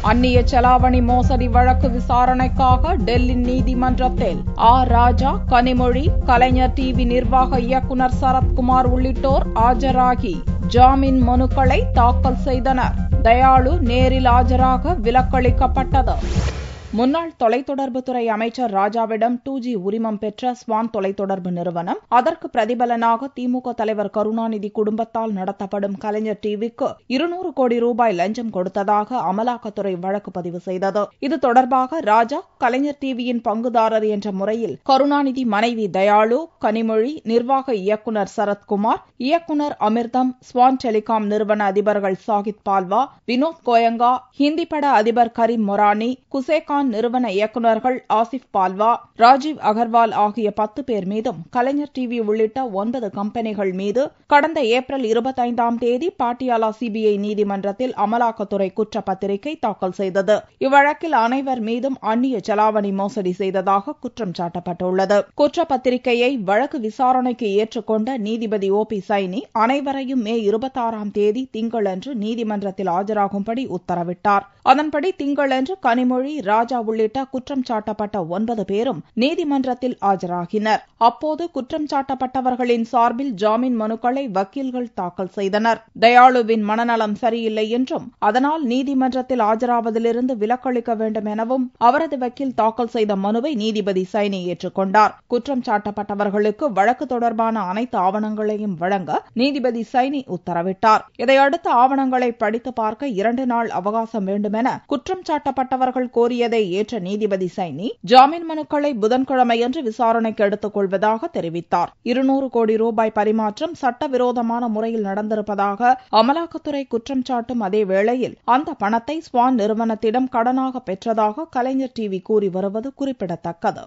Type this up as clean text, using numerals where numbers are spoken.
அந்நிய செலாவணி மோசடி வழக்கு விசாரணைக்காக டெல்லி நீதிமன்றத்தில் ராஜா, கனிமொழி, கலைஞர் டிவி நிர்வாக இயக்குநர் சரத்குமார் உள்ளிட்டோர் ஆஜராகி ஜாமீன் மனுக்களை தாக்கல் செய்தனர். தயாளு நேரில் ஆஜராக விலக்களிக்கப்பட்டது. முன்னாள் தொலைத்தொடர்புத்துறை அமைச்சர் ராஜாவிடம் 2G உரிமம் பெற்ற ஸ்வான் தொலைத்தொடர்பு நிறுவனம் அதற்கு பிரதிபலனாக திமுக தலைவர் கருணாநிதி குடும்பத்தால் நடத்தப்படும் கலைஞர் டிவிக்கு 200 கோடி ரூபாய் லஞ்சம் கொடுத்ததாக அமலாக்கத்துறை வழக்கு பதிவு செய்தது. இது தொடர்பாக ராஜா, கலைஞர் டிவியின் பங்குதாரர் என்ற முறையில் கருணாநிதி மனைவி தயாளு, கனிமொழி, நிர்வாக இயக்குநர் சரத்குமார், இயக்குநர் அமிர்தம், ஸ்வான் டெலிகாம் நிறுவன அதிபர்கள் சாகித் பால்வா, வினோத் கோயங்கா, ஹிந்தி பட அதிபர் கரீம் மொரானி, குசேகான் நிறுவன இயக்குநர்கள் ஆசிப் பால்வா, ராஜீவ் அகர்வால் ஆகிய 10 பேர் மீதும் கலைஞர் டிவி உள்ளிட்ட 9 கம்பெனிகள் மீது கடந்த ஏப்ரல் 25ஆம் தேதி பாட்டியாலா சிபிஐ நீதிமன்றத்தில் அமலாக்கத்துறை குற்றப்பத்திரிகை தாக்கல் செய்தது. இவ்வழக்கில் அனைவர் மீதும் அந்நிய செலாவணி மோசடி செய்ததாக குற்றம் சாட்டப்பட்டுள்ளது. குற்றப்பத்திரிகையை வழக்கு விசாரணைக்கு ஏற்றுக்கொண்ட நீதிபதி OP சைனி அனைவரையும் மே 26ஆம் தேதி திங்களன்று நீதிமன்றத்தில் ஆஜராகும்படி உத்தரவிட்டார். அதன்படி திங்களன்று கனிமொழி, ராஜா உள்ளிட்ட குற்றம் சாட்டப்பட்ட 9 பேரும் நீதிமன்றத்தில் ஆஜராகினர். அப்போது குற்றம் சாட்டப்பட்டவர்களின் சார்பில் ஜாமீன் மனுக்களை வக்கீல்கள் தாக்கல் செய்தனர். தயாளுவின் மனநலம் சரியில்லை என்றும் அதனால் நீதிமன்றத்தில் ஆஜராவதிலிருந்து விலக்களிக்க வேண்டும் எனவும் அவரது வக்கீல் தாக்கல் செய்த மனுவை நீதிபதி சைனி ஏற்றுக்கொண்டார். குற்றம் சாட்டப்பட்டவர்களுக்கு வழக்கு தொடர்பான அனைத்து ஆவணங்களையும் வழங்க நீதிபதி சைனி உத்தரவிட்டார். இதையடுத்து ஆவணங்களை படித்து பார்க்க 2 நாள் அவகாசம் வேண்டுமென குற்றம் சாட்டப்பட்டவர்கள் கோரியதை ஏற்ற நீதிபதி சைனி ஜாமீன் மனுக்களை புதன்கிழமையன்று விசாரணைக்கு எடுத்துக் கொள்வதாக தெரிவித்தார். 200 கோடி ரூபாய் பரிமாற்றம் சட்டவிரோதமான முறையில் நடந்திருப்பதாக அமலாக்கத்துறை குற்றம் சாட்டும் அதே வேளையில் அந்த பணத்தை ஸ்வான் நிறுவனத்திடம் கடனாக பெற்றதாக கலைஞர் டிவி கூறி வருவது குறிப்பிடத்தக்கது.